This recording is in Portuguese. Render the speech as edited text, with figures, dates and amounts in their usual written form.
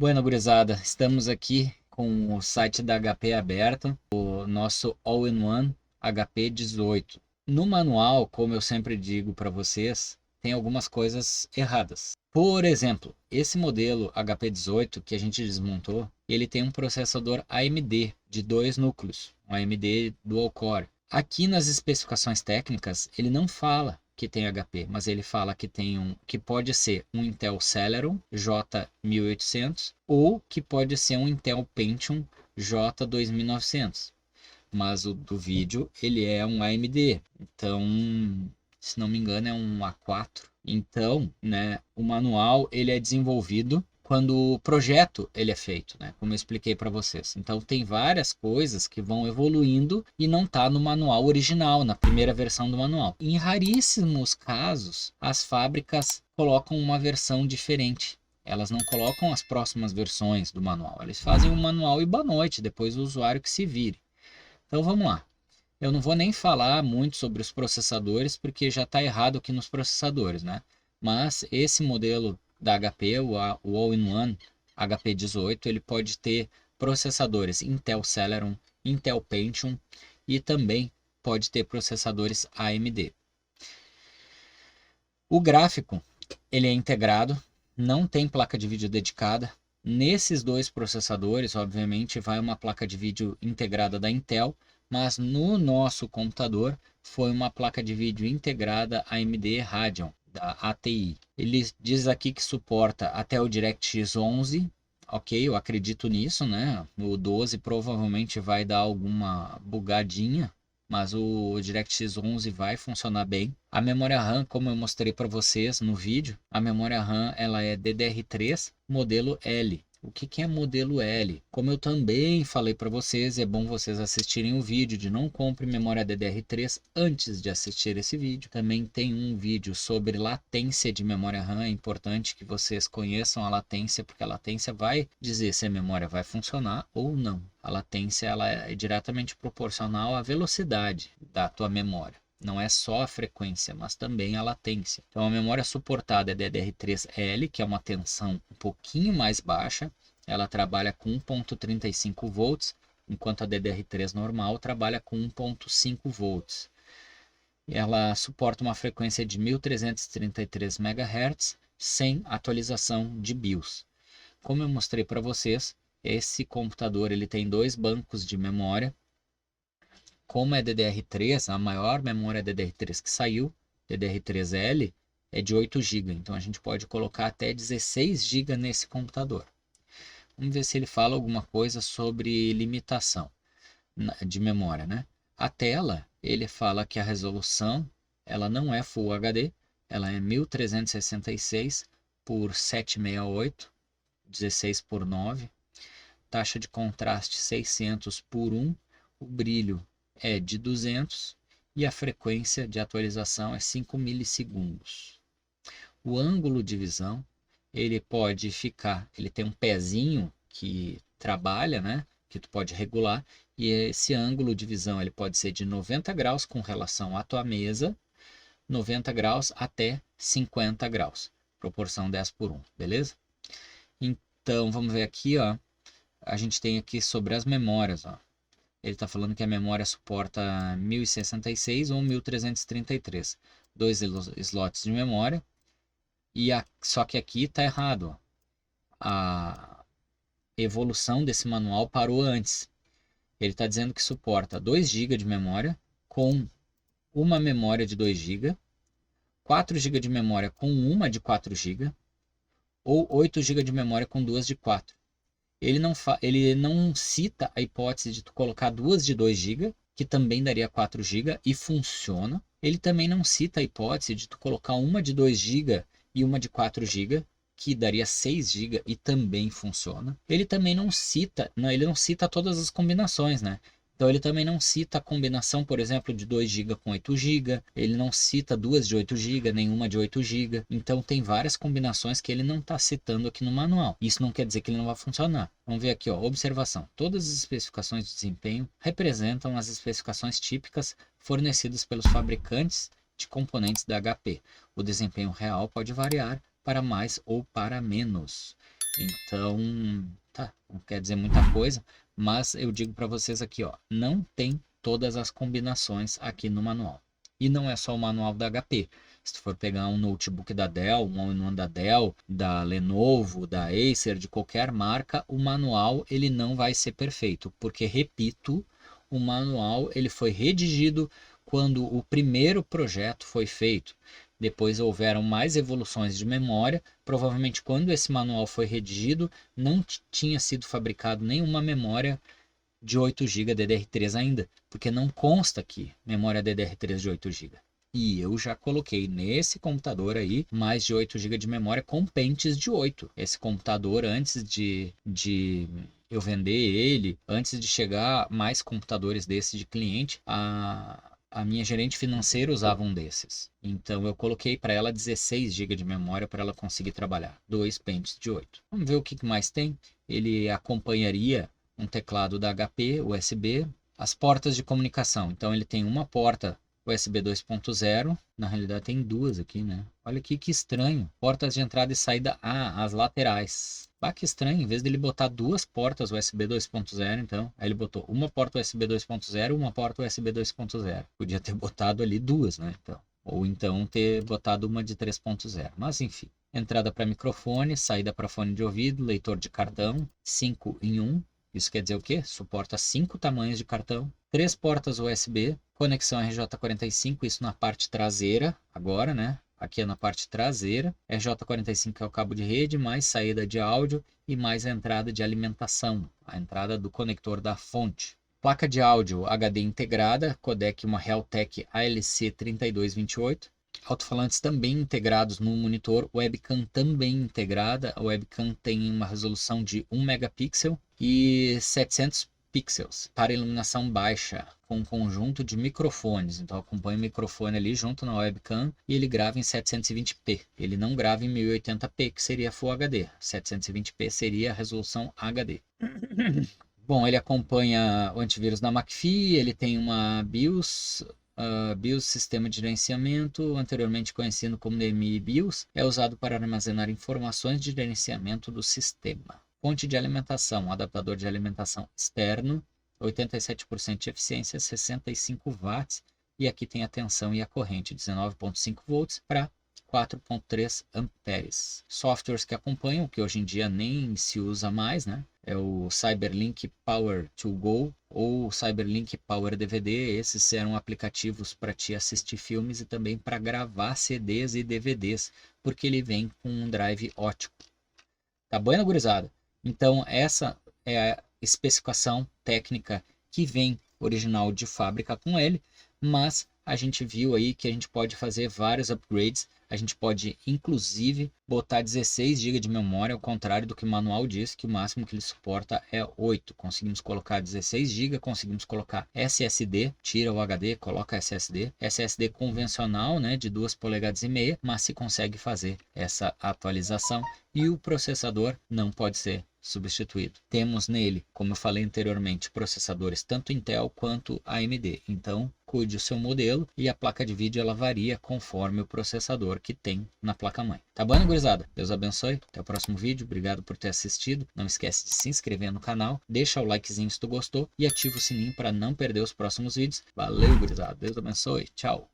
Bueno, gurizada, estamos aqui com o site da HP aberto, o nosso All-in-One HP 18. No manual, como eu sempre digo para vocês, tem algumas coisas erradas. Por exemplo, esse modelo HP 18 que a gente desmontou, ele tem um processador AMD de 2 núcleos, um AMD Dual Core. Aqui nas especificações técnicas, ele não fala que tem HP, mas ele fala que que pode ser um Intel Celeron J1800 ou que pode ser um Intel Pentium J2900. Mas o do vídeo, ele é um AMD. Então, se não me engano, é um A4. Então, né, o manual ele é desenvolvido quando o projeto ele é feito, né? Como eu expliquei para vocês. Então tem várias coisas que vão evoluindo e não está no manual original, na primeira versão do manual. Em raríssimos casos, as fábricas colocam uma versão diferente. Elas não colocam as próximas versões do manual. Eles fazem o manual e boa noite, depois o usuário que se vire. Então vamos lá. Eu não vou nem falar muito sobre os processadores, porque já está errado aqui nos processadores, né? Mas esse modelo da HP, o All-in-One HP18, ele pode ter processadores Intel Celeron, Intel Pentium e também pode ter processadores AMD. O gráfico, ele é integrado, não tem placa de vídeo dedicada. Nesses dois processadores, obviamente, vai uma placa de vídeo integrada da Intel, mas no nosso computador foi uma placa de vídeo integrada AMD Radeon, da ATI. Ele diz aqui que suporta até o DirectX 11, ok, eu acredito nisso, né? O 12 provavelmente vai dar alguma bugadinha, mas o DirectX 11 vai funcionar bem. A memória RAM, como eu mostrei para vocês no vídeo, a memória RAM ela é DDR3 modelo L. O que é modelo L? Como eu também falei para vocês, é bom vocês assistirem o vídeo de não compre memória DDR3 antes de assistir esse vídeo. Também tem um vídeo sobre latência de memória RAM, é importante que vocês conheçam a latência, porque a latência vai dizer se a memória vai funcionar ou não. A latência ela é diretamente proporcional à velocidade da tua memória. Não é só a frequência, mas também a latência. Então a memória suportada é DDR3L, que é uma tensão um pouquinho mais baixa. Ela trabalha com 1.35 volts, enquanto a DDR3 normal trabalha com 1.5 volts. Ela suporta uma frequência de 1333 MHz sem atualização de BIOS. Como eu mostrei para vocês, esse computador ele tem dois bancos de memória. Como é DDR3, a maior memória DDR3 que saiu, DDR3L, é de 8 GB. Então a gente pode colocar até 16 GB nesse computador. Vamos ver se ele fala alguma coisa sobre limitação de memória, né? A tela, ele fala que a resolução, ela não é Full HD, ela é 1366 por 768, 16 por 9. Taxa de contraste 600 por 1. O brilho é de 200 e a frequência de atualização é 5 milissegundos. O ângulo de visão, ele pode ficar, ele tem um pezinho que trabalha, né, que tu pode regular, e esse ângulo de visão ele pode ser de 90 graus com relação à tua mesa, 90 graus até 50 graus, proporção 10 por 1, beleza? Então, vamos ver aqui, ó, a gente tem aqui sobre as memórias, ó. Ele está falando que a memória suporta 1066 ou 1333. Dois slots de memória. Só que aqui está errado. Ó. A evolução desse manual parou antes. Ele está dizendo que suporta 2 GB de memória com uma memória de 2 GB, 4 GB de memória com uma de 4 GB, ou 8 GB de memória com duas de 4. Ele não cita a hipótese de tu colocar duas de 2 GB, que também daria 4 GB e funciona. Ele também não cita a hipótese de tu colocar uma de 2 GB e uma de 4 GB, que daria 6 GB e também funciona. Ele também não cita, ele não cita todas as combinações, né? Então ele também não cita a combinação, por exemplo, de 2 GB com 8 GB, ele não cita duas de 8 GB, nenhuma de 8 GB. Então tem várias combinações que ele não está citando aqui no manual. Isso não quer dizer que ele não vai funcionar. Vamos ver aqui, ó, observação. Todas as especificações de desempenho representam as especificações típicas fornecidas pelos fabricantes de componentes da HP. O desempenho real pode variar para mais ou para menos. Então, tá, não quer dizer muita coisa, mas eu digo para vocês aqui, ó, não tem todas as combinações aqui no manual. E não é só o manual da HP. Se tu for pegar um notebook da Dell, um all-in-one da Dell, da Lenovo, da Acer, de qualquer marca, o manual ele não vai ser perfeito, porque, repito, o manual ele foi redigido quando o primeiro projeto foi feito. Depois houveram mais evoluções de memória. Provavelmente quando esse manual foi redigido, não tinha sido fabricado nenhuma memória de 8 GB DDR3 ainda, porque não consta aqui memória DDR3 de 8 GB. E eu já coloquei nesse computador aí mais de 8 GB de memória com pentes de 8. Esse computador, antes de eu vender ele, antes de chegar mais computadores desse de cliente, a minha gerente financeira usava um desses. Então eu coloquei para ela 16 GB de memória para ela conseguir trabalhar. 2 pentes de 8. Vamos ver o que mais tem. Ele acompanharia um teclado da HP, USB, as portas de comunicação. Então ele tem uma porta USB 2.0, na realidade tem duas aqui, né? Olha aqui que estranho. Portas de entrada e saída, as laterais. Ah, que estranho, em vez dele botar duas portas USB 2.0, então, aí ele botou uma porta USB 2.0 e uma porta USB 2.0. Podia ter botado ali duas, né? Então, ou então ter botado uma de 3.0. Mas enfim, entrada para microfone, saída para fone de ouvido, leitor de cartão, 5 em 1. Isso quer dizer o quê? Suporta 5 tamanhos de cartão, 3 portas USB, conexão RJ45, isso na parte traseira, agora, né? Aqui é na parte traseira, RJ45 é o cabo de rede, mais saída de áudio e mais a entrada de alimentação, a entrada do conector da fonte. Placa de áudio HD integrada, codec uma Realtek ALC3228. Alto-falantes também integrados no monitor, webcam também integrada. A webcam tem uma resolução de 1 megapixel e 700 pixels para iluminação baixa, com um conjunto de microfones. Então acompanha o microfone ali junto na webcam e ele grava em 720p. Ele não grava em 1080p, que seria Full HD. 720p seria a resolução HD. Bom, ele acompanha o antivírus da McAfee, ele tem uma BIOS, BIOS Sistema de Gerenciamento, anteriormente conhecido como DMI BIOS, é usado para armazenar informações de gerenciamento do sistema. Fonte de alimentação, adaptador de alimentação externo, 87% de eficiência, 65 watts, e aqui tem a tensão e a corrente, 19,5 volts para 4,3 amperes. Softwares que acompanham, que hoje em dia nem se usa mais, né? É o Cyberlink Power 2 Go ou Cyberlink Power DVD. Esses eram aplicativos para te assistir filmes e também para gravar CDs e DVDs, porque ele vem com um drive ótico. Tá bom, gurizada? Então essa é a especificação técnica que vem original de fábrica com ele, mas a gente viu aí que a gente pode fazer vários upgrades. A gente pode, inclusive, botar 16 GB de memória, ao contrário do que o manual diz, que o máximo que ele suporta é 8. Conseguimos colocar 16 GB, conseguimos colocar SSD, tira o HD, coloca SSD. SSD convencional, né, de 2,5 polegadas, mas se consegue fazer essa atualização. E o processador não pode ser substituído. Temos nele, como eu falei anteriormente, processadores tanto Intel quanto AMD. Então, cuide o seu modelo e a placa de vídeo ela varia conforme o processador que tem na placa-mãe. Tá bom, gurizada? Deus abençoe. Até o próximo vídeo. Obrigado por ter assistido. Não esquece de se inscrever no canal, deixa o likezinho se tu gostou e ativa o sininho para não perder os próximos vídeos. Valeu, gurizada. Deus abençoe. Tchau.